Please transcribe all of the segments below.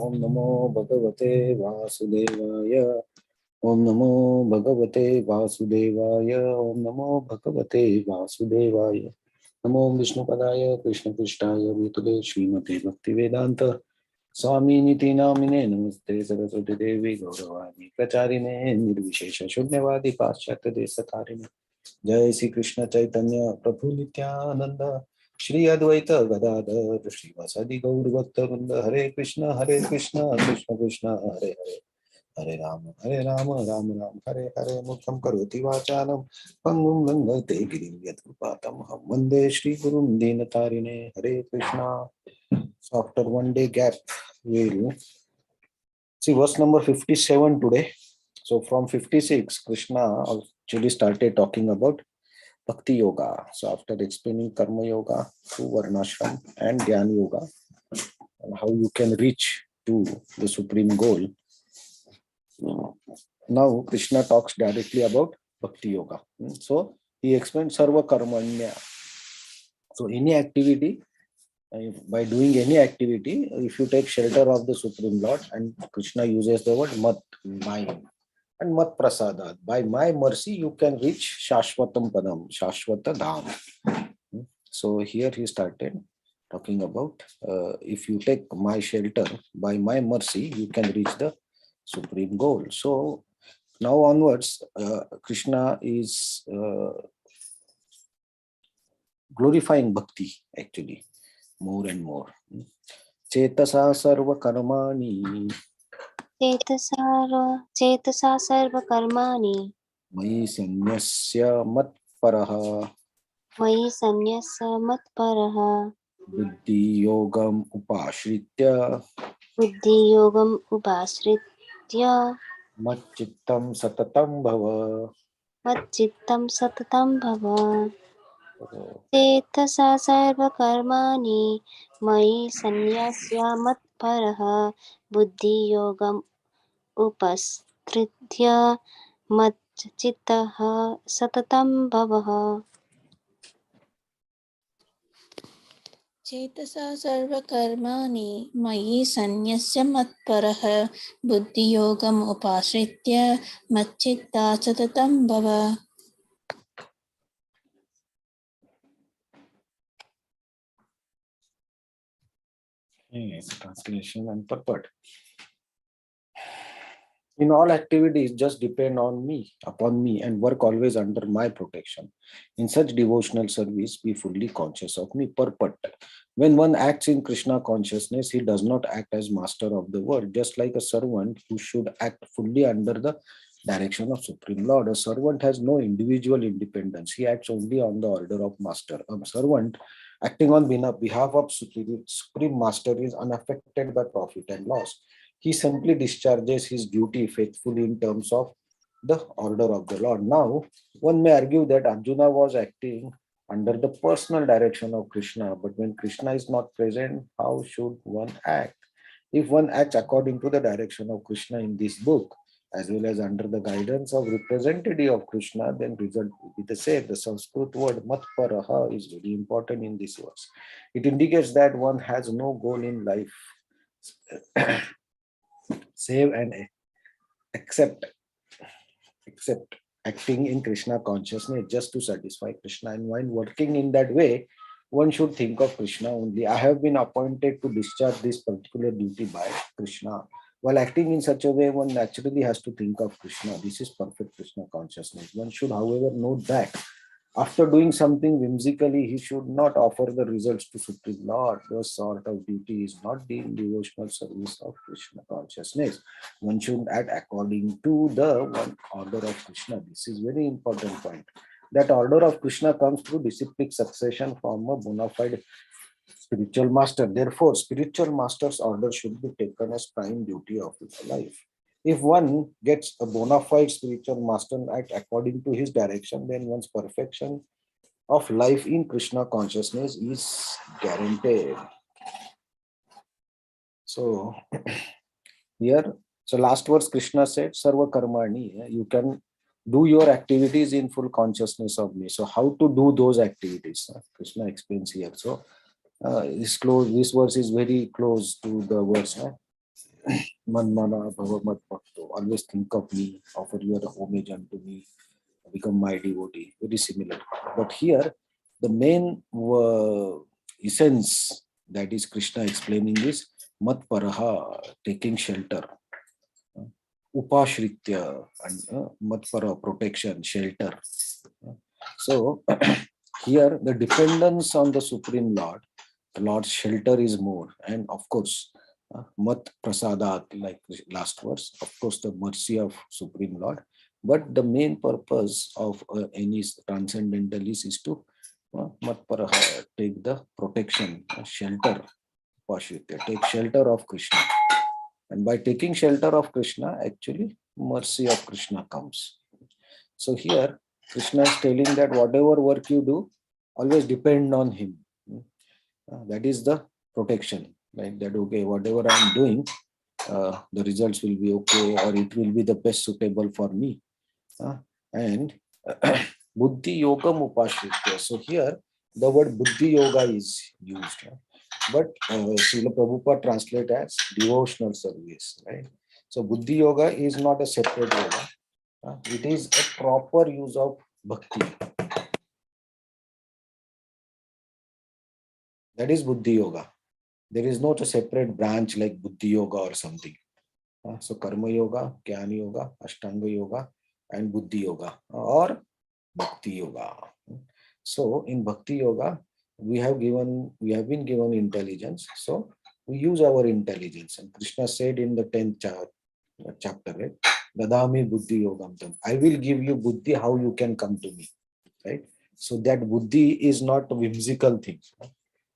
Om Namo Bhagavate Vasudevaya. Om Namo Bhagavate Vasudevaya. Om Namo Bhagavate Vasudevaya. Namo Vishnu Padaya Krishna Krishnaya Bhutale Srimate Bhaktivedanta Swami Niti Namine Namaste Saraswati Devi Gauravani Pracharine Nirvishesha Shunyavadi Paschatya Desatarine Jai Sri Krishna Chaitanya Prabhu Nityananda Shri Advaita Gadadhar Srivasadi Gaur Bhakta Vrinda Hare Krishna Krishna Krishna Hare Hare Hare Rama Rama Rama Hare Hare Mukham Karoti Vachalam Pangum Langate Girim Yadrupatam Vande Shri Gurum Dinatarine Hare Krishna. So after one day gap, we'll see verse number 57 today. So from 56, Krishna actually started talking about Bhakti Yoga. So after explaining Karma Yoga to Varnashram and Dhyan Yoga and how you can reach to the supreme goal, now Krishna talks directly about Bhakti Yoga. So he explains Sarva Karmanya. So any activity, by doing any activity, if you take shelter of the Supreme Lord, and Krishna uses the word Mat, mine, and Mat Prasada, by my mercy you can reach Shashvatam Padam, Shashvata Dham. So here he started talking about if you take my shelter, by my mercy you can reach the supreme goal. So now onwards, Krishna is glorifying bhakti actually more and more. Chetasa sarva karmani. Chetasa sarva karmani. Mayi sanyasya matparaha. Mayi sanyasya matparaha. Buddhi yogam upashritya. Buddhi yogam upashritya. Matchittam satatam bhava. Matchittam satatam bhava. Chetasa sarva karmani. Mayi sanyasya matparaha. Buddhi yogam upashritya. Matchittaha satatam bhava. चेतसा सर्वकर्माणि मयि सन्न्यस्य मत्परः बुद्धियोगम् उपाश्रित्य मच्चित्ता सततं भव. Yes, translation and purport. In all activities, just depend on me, upon me, and work always under my protection. In such devotional service, be fully conscious of me. Purport. When one acts in Krishna consciousness, he does not act as master of the world, just like a servant who should act fully under the direction of Supreme Lord. A servant has no individual independence. He acts only on the order of master. A servant acting on behalf of Supreme Master is unaffected by profit and loss. He simply discharges his duty faithfully in terms of the order of the Lord. Now, one may argue that Arjuna was acting under the personal direction of Krishna, but when Krishna is not present, how should one act? If one acts according to the direction of Krishna in this book, as well as under the guidance of representative of Krishna, then result will be the same. The Sanskrit word matparaha is very important in this verse. It indicates that one has no goal in life save and accept acting in Krishna consciousness just to satisfy Krishna. And while working in that way, one should think of Krishna only. I have been appointed to discharge this particular duty by Krishna. While acting in such a way, one naturally has to think of Krishna. This is perfect Krishna consciousness. One should, however, note that after doing something whimsically, he should not offer the results to Supreme Lord. This sort of duty is not the devotional service of Krishna consciousness. One should act according to the one order of Krishna. This is very important point. That order of Krishna comes through disciplic succession from a bona fide spiritual master. Therefore, spiritual master's order should be taken as prime duty of his life. If one gets a bona fide spiritual master and act according to his direction, then one's perfection of life in Krishna consciousness is guaranteed. So here, so last verse Krishna said, Sarva Karmani, you can do your activities in full consciousness of me. So how to do those activities? Krishna explains here. So this verse is very close to the verse. Manmana bhava mad bhakto. Always think of me, offer your homage unto me, become my devotee. Very similar. But here, the main essence that is Krishna explaining is mat paraha, taking shelter. Upashritya, and mat para, protection, shelter. So here the dependence on the Supreme Lord, the Lord's shelter is more, and of course, mat prasadat, like last verse, of course, the mercy of Supreme Lord. But the main purpose of any transcendentalist is to mat paraha, take the protection, shelter, upashritya, take shelter of Krishna. And by taking shelter of Krishna, actually, mercy of Krishna comes. So here, Krishna is telling that whatever work you do, always depend on him. That is the protection. Like that, okay, whatever I'm doing, the results will be okay, or it will be the best suitable for me. And Buddhi Yogam Upashritya. So here, the word Buddhi Yoga is used. But Srila Prabhupada translate as devotional service, right? So Buddhi Yoga is not a separate yoga. It is a proper use of bhakti. That is Buddhi Yoga. There is not a separate branch like Buddhi Yoga or something. So Karma Yoga, Jnana Yoga, Ashtanga Yoga, and Buddhi Yoga or Bhakti Yoga. So in Bhakti Yoga, we have been given intelligence. So we use our intelligence. And Krishna said in the 10th chapter, right? Dadami Buddhi Yogam Tam. I will give you Buddhi how you can come to me. Right? So that Buddhi is not a whimsical thing.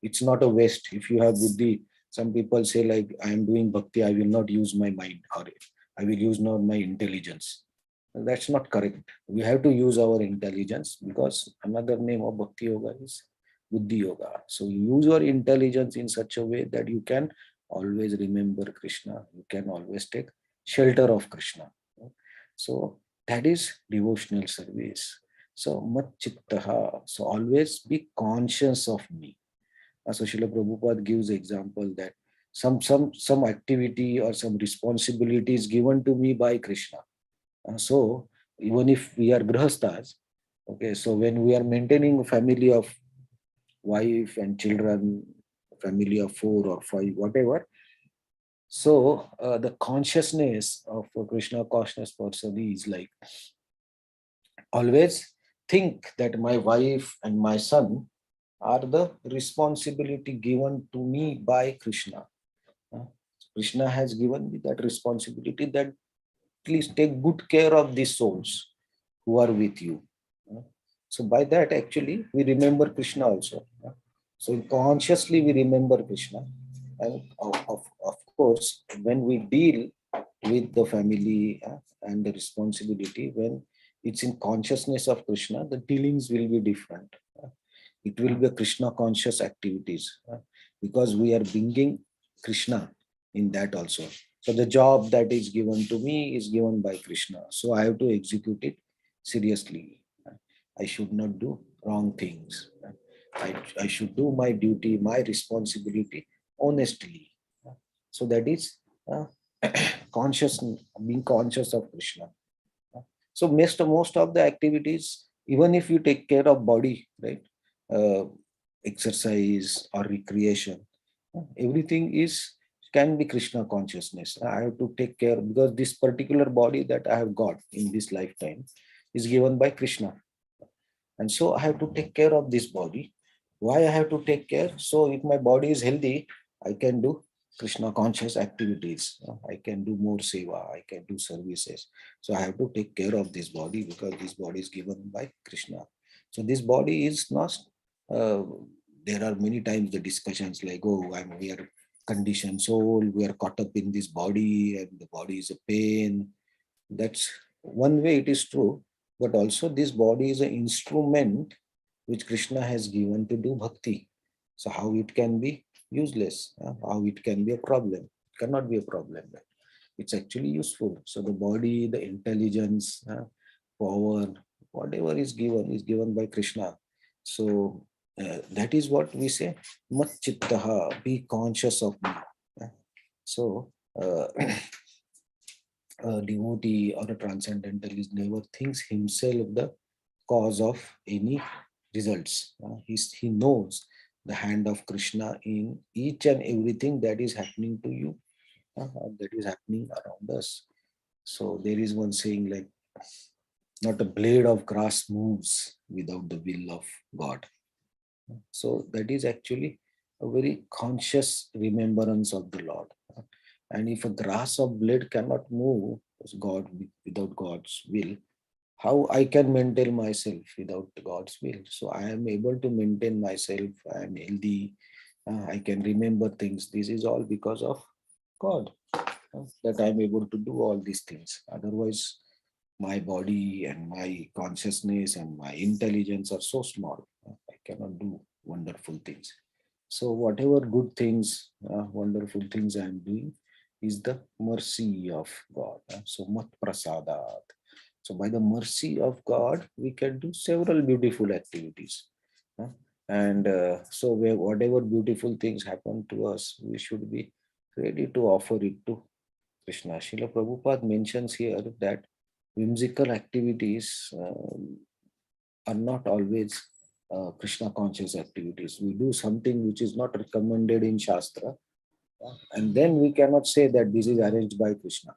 It's not a waste. If you have Buddhi, some people say like, I am doing Bhakti, I will not use my mind, or I will use not my intelligence. That's not correct. We have to use our intelligence, because another name of Bhakti Yoga is Buddhi Yoga. So use your intelligence in such a way that you can always remember Krishna. You can always take shelter of Krishna. So that is devotional service. So mat chittaha. So always be conscious of me. So Srila Prabhupada gives example that some activity or some responsibility is given to me by Krishna. So even if we are grahastas, okay, so when we are maintaining a family of wife and children, family of 4 or 5, whatever, so the consciousness of a Krishna conscious person is like always think that my wife and my son are the responsibility given to me by Krishna. Krishna has given me that responsibility, that please take good care of these souls who are with you. So by that, actually, we remember Krishna also. So consciously we remember Krishna. And of course, when we deal with the family and the responsibility, when it's in consciousness of Krishna, the dealings will be different. It will be a Krishna conscious activities, because we are bringing Krishna in that also. So the job that is given to me is given by Krishna. So I have to execute it seriously. I should not do wrong things. I should do my duty, my responsibility honestly. So that is conscious, being conscious of Krishna. So most of the activities, even if you take care of body, right, uh, exercise or recreation, everything is can be Krishna consciousness. I have to take care, because this particular body that I have got in this lifetime is given by Krishna, and so I have to take care of this body. Why I have to take care? So if my body is healthy, I can do Krishna conscious activities. I can do more seva. I can do services. So I have to take care of this body, because this body is given by Krishna. So this body is not. Uh, there are many times the discussions like, oh, we are conditioned soul. We are caught up in this body, and the body is a pain. That's one way it is true, but also this body is an instrument which Krishna has given to do bhakti. So how it can be useless? How it can be a problem? It cannot be a problem. It's actually useful. So the body, the intelligence, power, whatever is given by Krishna. So that is what we say, mat chittaha, be conscious of me. So uh, a devotee or a transcendentalist never thinks himself the cause of any results. He knows the hand of Krishna in each and everything that is happening to you, that is happening around us. So there is one saying like, not a blade of grass moves without the will of God. So that is actually a very conscious remembrance of the Lord. And if a grass of blade cannot move God without God's will, how I can maintain myself without God's will? So I am able to maintain myself. I am healthy. I can remember things. This is all because of God, that I am able to do all these things. Otherwise, my body and my consciousness and my intelligence are so small. I cannot do wonderful things. So whatever good things, wonderful things I am doing is the mercy of God. So mat prasadat. So by the mercy of God, we can do several beautiful activities. And so whatever beautiful things happen to us, we should be ready to offer it to Krishna. Srila Prabhupada mentions here that whimsical activities are not always Krishna conscious activities. We do something which is not recommended in Shastra, and then we cannot say that this is arranged by Krishna.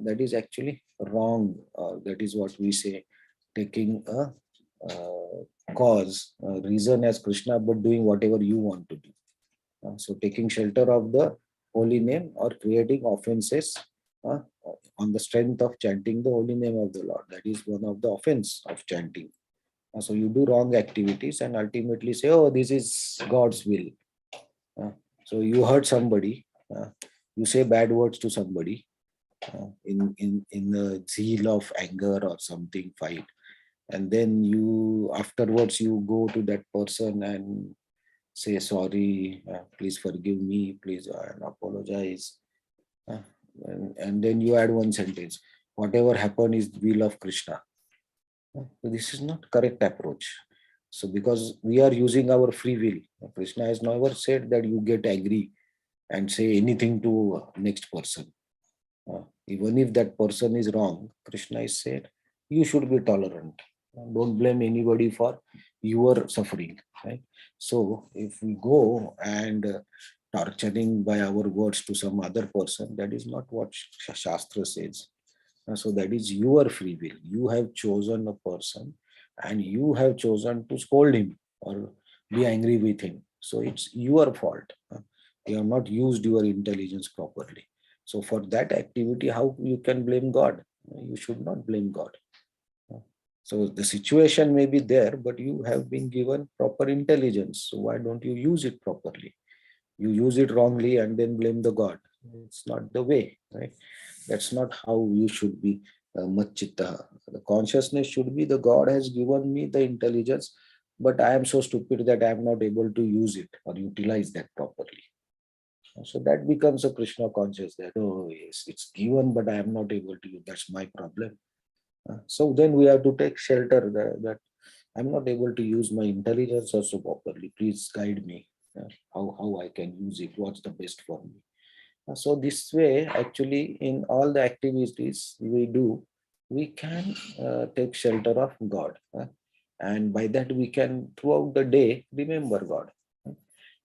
That is actually wrong. That is what we say, taking a cause, reason as Krishna, but doing whatever you want to do. So taking shelter of the holy name or creating offenses uh, on the strength of chanting the holy name of the Lord. That is one of the offense of chanting. So you do wrong activities and ultimately say, oh, this is God's will. So you hurt somebody, you say bad words to somebody in the zeal of anger or something, fight. And then you afterwards you go to that person and say sorry, please forgive me, please and apologize. uh, and then you add one sentence, whatever happened is the will of Krishna. So this is not correct approach. So because we are using our free will, Krishna has never said that you get angry and say anything to next person. Even if that person is wrong, Krishna is said you should be tolerant. Don't blame anybody for your suffering. Right? So if we go and torturing by our words to some other person, that is not what Shastra says. So that is your free will. You have chosen a person and you have chosen to scold him or be angry with him. So it's your fault. You have not used your intelligence properly. So for that activity, how you can blame God? You should not blame God. So the situation may be there, but you have been given proper intelligence. So why don't you use it properly? You use it wrongly and then blame the God. It's not the way, right? That's not how you should be. Machita. The consciousness should be the God has given me the intelligence, but I am so stupid that I am not able to use it or utilize that properly. So that becomes a Krishna conscious that, oh yes, it's given, but I am not able to use. That's my problem. So then we have to take shelter that I'm not able to use my intelligence also properly. Please guide me. How I can use it. What's the best for me? So this way, actually, in all the activities we do, we can take shelter of God. And by that we can, throughout the day, remember God.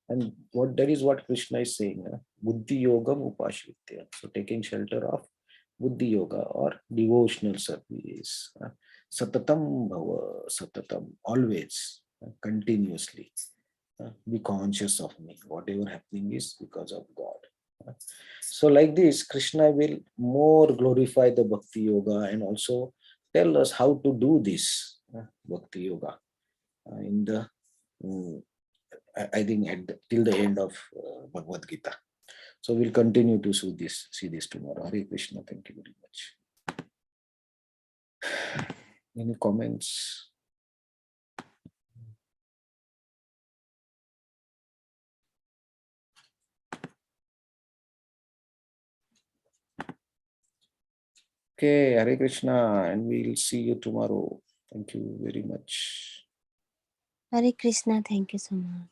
And what that is what Krishna is saying, Buddhi Yogam Upashritya. So taking shelter of Buddhi Yoga or devotional service. Satatam Bhava, Satatam, always, continuously. Be conscious of me. Whatever happening is because of God. So like this, Krishna will more glorify the Bhakti Yoga and also tell us how to do this Bhakti Yoga in the I think till the end of Bhagavad Gita. So we'll continue to see this tomorrow. Hare Krishna. Thank you very much. Any comments? Okay, Hare Krishna, and we'll see you tomorrow. Thank you very much. Hare Krishna, thank you so much.